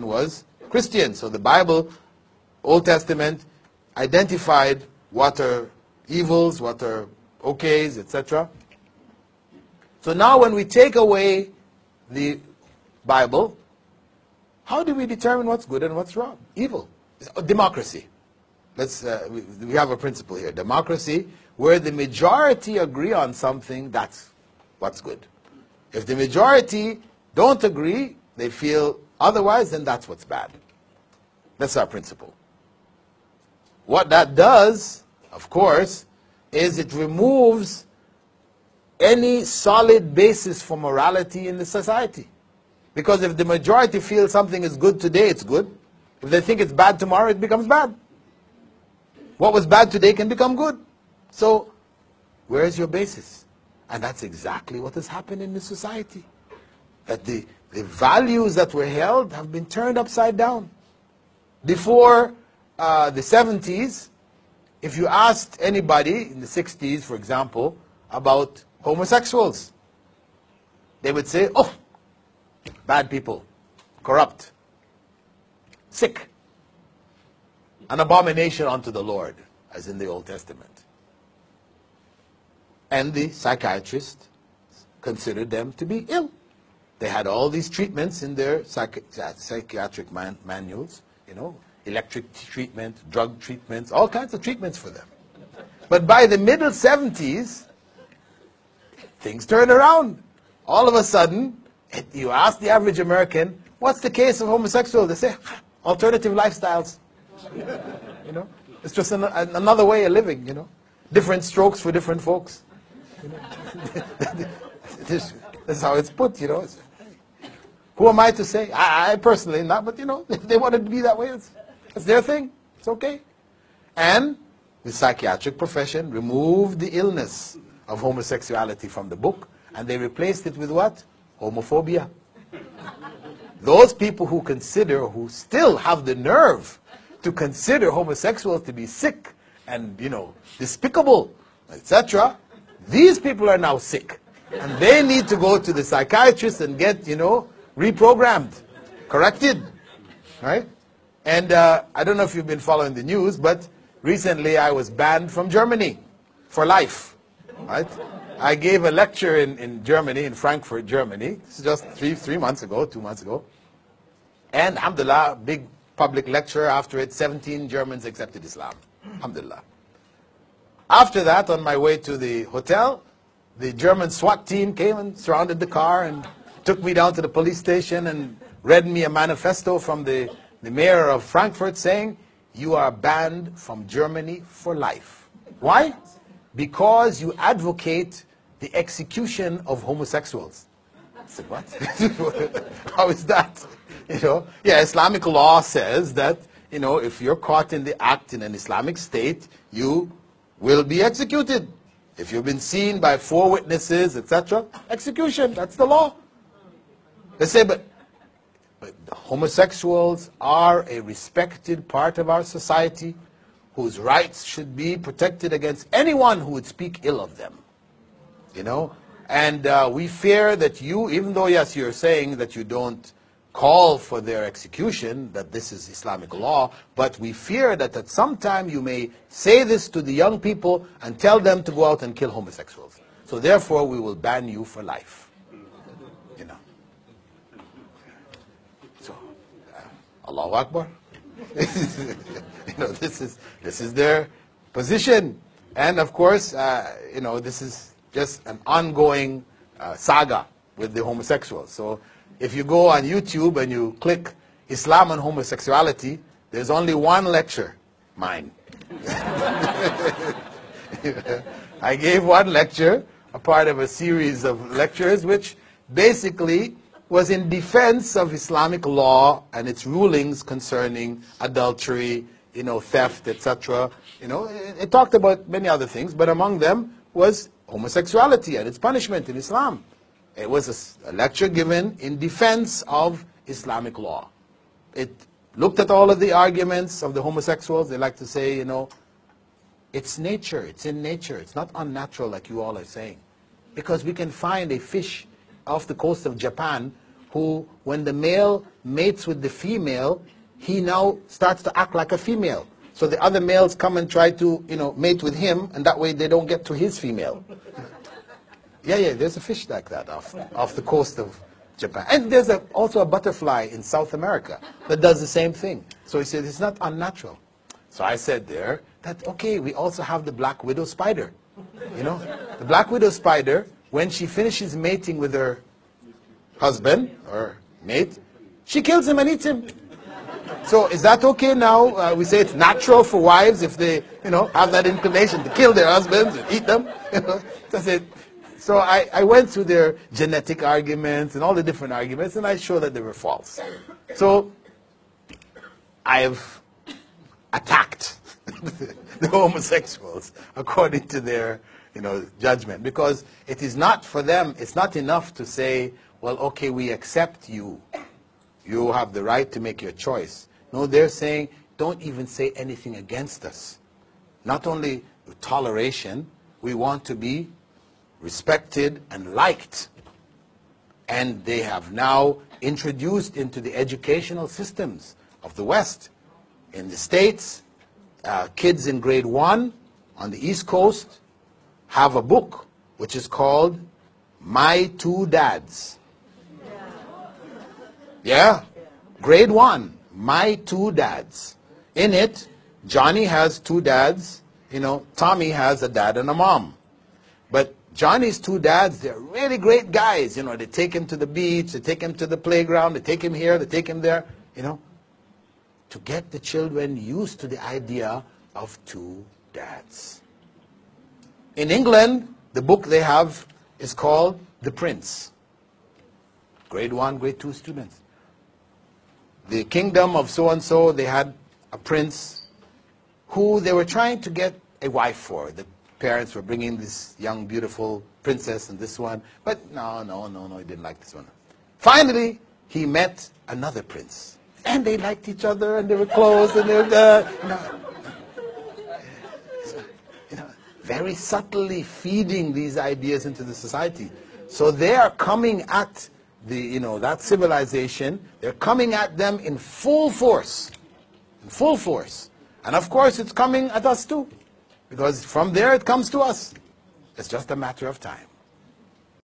was Christian. So the Bible, Old Testament, identified what are evils, what are okays, etc. So now when we take away the Bible, how do we determine what's good and what's wrong? Evil. Democracy. We have a principle here. Democracy, where the majority agree on something, that's what's good. If the majority don't agree, they feel otherwise, then that's what's bad. That's our principle. What that does, of course, is it removes any solid basis for morality in the society. Because if the majority feels something is good today, it's good. If they think it's bad tomorrow, it becomes bad. What was bad today can become good. So, where is your basis? And that's exactly what has happened in the society. That the values that were held have been turned upside down. Before the 70s, if you asked anybody in the 60s, for example, about homosexuals, they would say, oh, bad people, corrupt, sick, an abomination unto the Lord, as in the Old Testament. And the psychiatrists considered them to be ill. They had all these treatments in their psychiatric manuals, you know, electric treatment, drug treatments, all kinds of treatments for them. But by the middle 70s, things turned around. All of a sudden, you ask the average American, what's the case of homosexuals? They say, alternative lifestyles. You know, it's just another way of living, you know. Different strokes for different folks. You know? This is how it's put, you know. Who am I to say? I personally not, but you know, if they wanted to be that way, it's their thing. It's okay. And the psychiatric profession removed the illness of homosexuality from the book, and they replaced it with what? Homophobia. Those people who still have the nerve to consider homosexuals to be sick and, you know, despicable, etc., these people are now sick. And they need to go to the psychiatrist and get, you know, reprogrammed, corrected, right? And I don't know if you've been following the news, but recently I was banned from Germany for life, right? I gave a lecture in Germany, in Frankfurt, Germany. This is just 2 months ago. And alhamdulillah, big public lecture. After it, 17 Germans accepted Islam. Alhamdulillah. After that, on my way to the hotel, the German SWAT team came and surrounded the car and took me down to the police station and read me a manifesto from the mayor of Frankfurt saying, you are banned from Germany for life. Why? Because you advocate the execution of homosexuals. I said, what? How is that? You know, yeah, Islamic law says that, you know, if you're caught in the act in an Islamic state, you will be executed. If you've been seen by 4 witnesses, etc., execution, that's the law. They say, but homosexuals are a respected part of our society whose rights should be protected against anyone who would speak ill of them. You know? And we fear that you, even though, yes, you're saying that you don't call for their execution, that this is Islamic law, but we fear that at some time you may say this to the young people and tell them to go out and kill homosexuals. So therefore we will ban you for life. You know. So, Allahu Akbar. You know, this is their position. And of course, you know, this is just an ongoing saga with the homosexuals. So if you go on YouTube and you click Islam and homosexuality, there's only one lecture, mine. I gave one lecture, a part of a series of lectures, which basically was in defense of Islamic law and its rulings concerning adultery, you know, theft, etc. You know, it talked about many other things, but among them was homosexuality and its punishment in Islam. It was a lecture given in defense of Islamic law. It looked at all of the arguments of the homosexuals. They like to say, you know, it's nature, it's in nature. It's not unnatural like you all are saying. Because we can find a fish off the coast of Japan who, when the male mates with the female, he now starts to act like a female. So the other males come and try to, mate with him, and that way they don't get to his female. Yeah, there's a fish like that off the coast of Japan. And there's also a butterfly in South America that does the same thing. So he said, it's not unnatural. So I said there that, okay, we also have the black widow spider. The black widow spider, when she finishes mating with her husband or mate, she kills him and eats him. So is that okay now? We say it's natural for wives if they, have that inclination to kill their husbands and eat them. So I went through their genetic arguments and all the different arguments, and I showed that they were false. So I've attacked the homosexuals according to their, judgment, because it is not for them. It's not enough to say, well, okay, we accept you. You have the right to make your choice. No, they're saying, don't even say anything against us. Not only toleration, we want to be respected and liked. And they have now introduced into the educational systems of the West. In the States, kids in grade 1 on the East Coast have a book which is called My Two Dads. Yeah, grade 1, My Two Dads. In it, Johnny has two dads, Tommy has a dad and a mom. But Johnny's two dads, they're really great guys, they take him to the beach, they take him to the playground, they take him here, they take him there, to get the children used to the idea of two dads. In England, the book they have is called The Prince. Grade 1, grade 2 students. The kingdom of so-and-so, they had a prince who they were trying to get a wife for. The parents were bringing this young, beautiful princess and this one. But no, he didn't like this one. Finally, he met another prince. And they liked each other, and they were close, and they were, very subtly feeding these ideas into the society. So they are coming at that civilization, they're coming at them in full force. In full force. And of course, it's coming at us too. Because from there, it comes to us. It's just a matter of time.